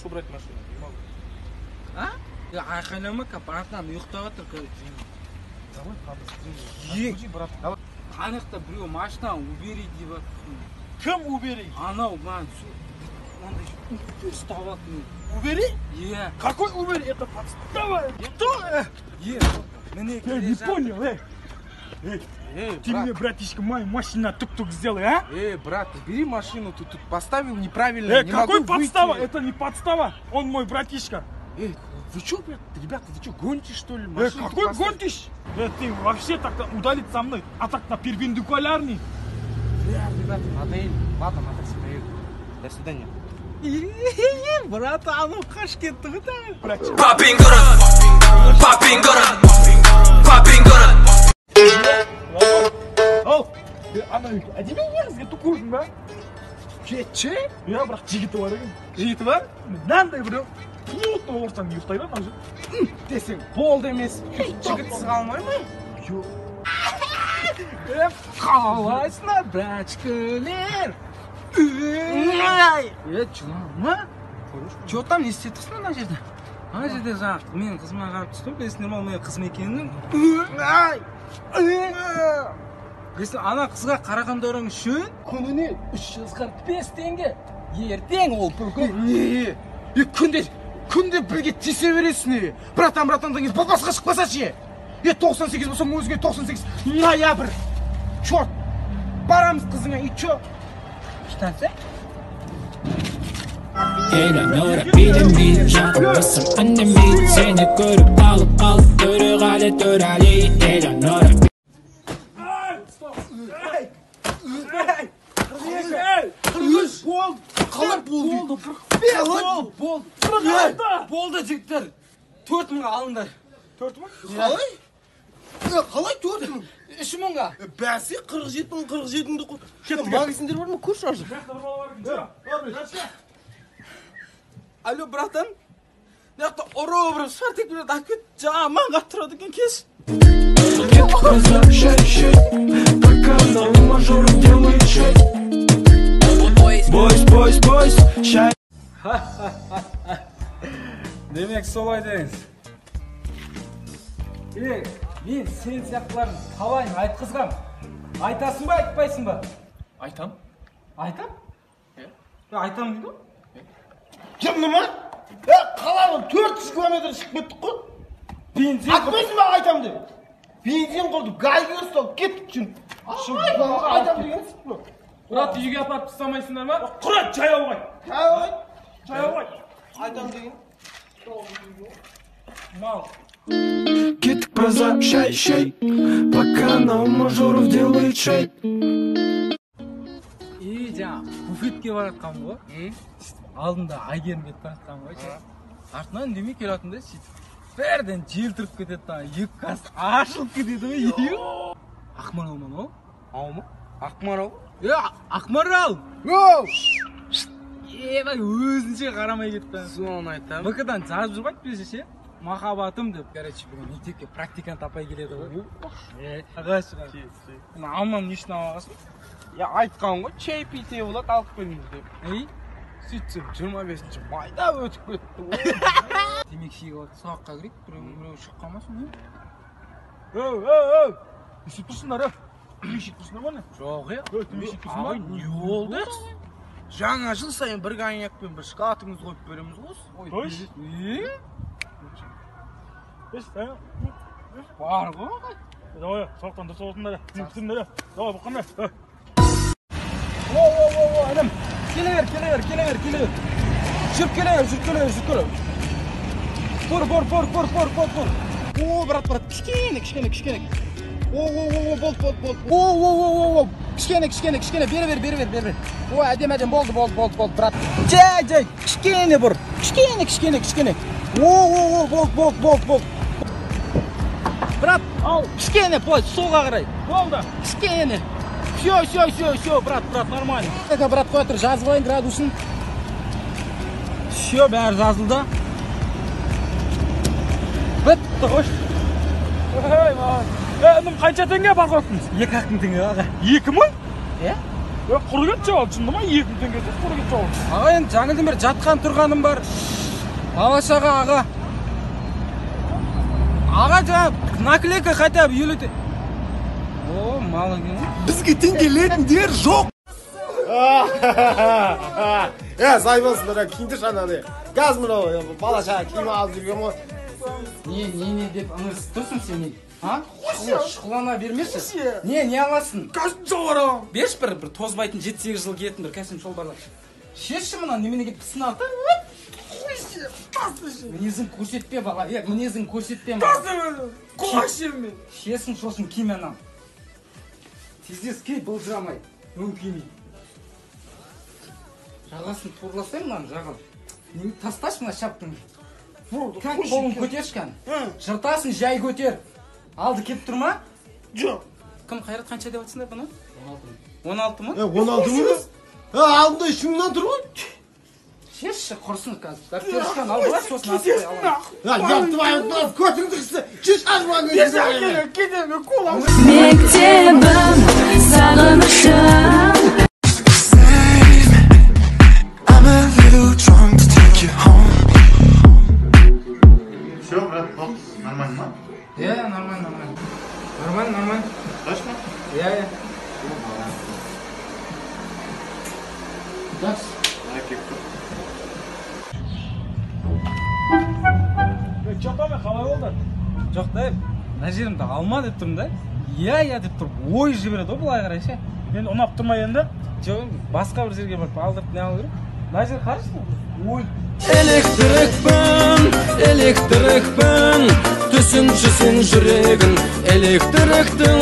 брать машину? Не могу. А? Я айқайлама-ка, братан, ұйықтап отыр. Давай побыстрее. Е. Разбуди, брат. Давай. Анықта біреу машинаны убери деп жатыр. Кім убери? Анау, маған ондай ұстап алды. Убери? Е. Какой убери? Это подстава. Кто? Е. Міне Я не понял, Ты мне, братишка, мою машину тук-тук сделай, а? Брат, бери машину, ты тут поставил неправильно. Не какой могу подстава? выйти. Это не подстава. Он мой братишка. Вы что, ребята, вы что, гоните, что ли? Машину Какой тут поставь. гонишь? Ты вообще так-то удалить со мной, а так-то перпендикулярный. Ребята, надо им. Ладно, надо себя ехать. До свидания. Брат, анау қаш кетті ғой да. Popping город. Ау, ана әдемі негізге тұқырсың ба? Че? Я бірақ жігіті бар екен. Жігіті бар? Мынандай біреу. Плотно ұрсаң ұйықтай ма мына Десең, болды емес. Жігітсіз қалмай ма? жоқ. Қалайсыңдар, братчкілер? Жылама. Че там не істеп тұрсың ана жерде? Ана жерде жаңағы менің қызыма қарап түсті, білесіңдер ма, менің қызым екенін. Ана қызға қарағандарың үшін күніне 345 теңге. Ертең ол бүкіл. Күнде бірге тисе бересің. Братан деңіз басқа шықпаса ше. 98 болсаң өзге 98 ноябрь. Черт. Барамыз қызыңа, и че? Штансы? Eleanor bilinmeyi Canlısın annemin Seni görüp alıp Dörü dörali Eleanor Болды жігіттер. 4.000-ға алыңдар. 4.000? Қалай 4.000? 3.000-ға. Бәсе 47.000-ді қой. Магазиндер бар ма? Көш ажы. Алло, братан. Неқта ұры бір шартек біледі әкет жаман қат тұрады екен кеш. Пока на мажору делает шей Бойс, шай Демек солай деңіз. Мен сен сияқтыларын қалайын айтқызғам. Айтасың ба, айтпайсың ба? Айтам. Айтам? Айтам дейді ғой? Кімді ма? Қалауын 400 километр шығып кеттік қой. Бензин Айтпайсың ба айтам деп? Бензин қойды, гайге ұстап кеттік үшін. Айтам деген сұқ па? Брат, үйге апарып тастамайсыңдар ма? Құрат, жаяу қай. Айтам деген. мал. Кеттік браза, шай Пока на мажору делает шей Жаңа буфетке баратқан ғой. Алдында Айгерім кетіп баратқан ғой. Артынан демей келатында сөйтіп. Бәрден жел тұрып кетеді да, екі қас ашылып кетеді ғой. Ақмарал ма мынау? Ау ма? Ақмарал? Ақмарал! Оу! Бай өзінше қарамай кетті. Соны айтам. БК-дан жазып жүрмайды бізі ше? Махаббатым деп. Короче, бүгін мектепке практикант апай келеді ғой. Ағашыға. Алмам не үшін алғасын? Я айтқан ғой, чай пите болады, алып келіңіз деп. Сөйтсем 25-ші майда өтіп кетті. Демек шеге болады, сабаққа кірейік, біреу шығып қалмасын. Өу! Үшіп тұрсыңдар, Үшіп тұрсыңдар ма не? Жоқ, Үшіп тұрсың ба? Не болды? Жаңа жыл сайын бір коньякпен бір шоколадыңыз қойып береміз ғой. Қойш? Бар ғой. Давай, соқтан дұрыс олсыңдар. Түсіңдер. Давай, бұққандар. Адам. Келе бер. Жүріп келе бер. Бор. О, брат. Кішкене. Болды. О, кішкене. Бері. Ой, әдем, болды, брат. Жай. Кішкене бұр. Кішкене. О, болды. Брат, кішкене, солға қарай. Болды. Кішкене. Все, брат, нормально. Брат, қой тұр, жазып алайын градусын. Все, бәрі жазылды. Бітті, қош. Қанша теңге бар қойыптыңыз? 2.000 теңге аға. 2000? Құр кетші ал, шынды ма? 2000 теңгесі құр кетші ал. Аға енді жаңылдың бері жатқан тұрғаным бар. Бала-шаға аға. Аға жаңа наклейка хотя бы елуде. О, мал екен. Бізге теңгелетіндер жоқ. Сай болсындар, киіндір шананы. Газ мынау, бала-шаға киім алып жүрген ғой. Не деп тұрсың сен не? Шұқылана бермеші. Не аласың? Кәсіп жоғара. Беш бір тозбайтын 7-8 жыл кетін бір кәсім шолбарлар. Шешші мұна неменеге пісін алды? Мінезін көрсетпе бала, мінезін көрсетпе ма? Қошым мен. Шесін шосын кимен ал. Тездес кей бұлжырамай, өң кимей. Жағасын торласай мұнан жағал. Неме тасташ мұна шаптың? Как қолын көтершкан? Жыртасын жай көтер. Алды кеп тұрма? Жоқ. Кім қайрат қанша деп атсыңдар бұны? 16 мың? 16 мың? Алдында 3 мыңнан тұр ғой. Шешші құрсын қазір. Дәптершкан алды ба, сосын аспай алам. Яптыбай, көтіңді қысы. Чеш ажман Кетемін, қолам. Мектебім, сағынышым. I'm a little drunk to take you home. Все, брат, нормально? Нормально. Нормально. Точно? Я. Жақсы. Чатаме, қалай болды? Жоқ та, мына жерімді алма деп тұрмын да. Я деп тұрып, ой жібереді ғой бұлай қарай ше. Енді ұнап тұрма енді? Жоқ, басқа бір жерге барып алдырып не алу керек. Мына жер қарашы. Ой. Электрикпін, түсінші сен жүрегін. Электриктің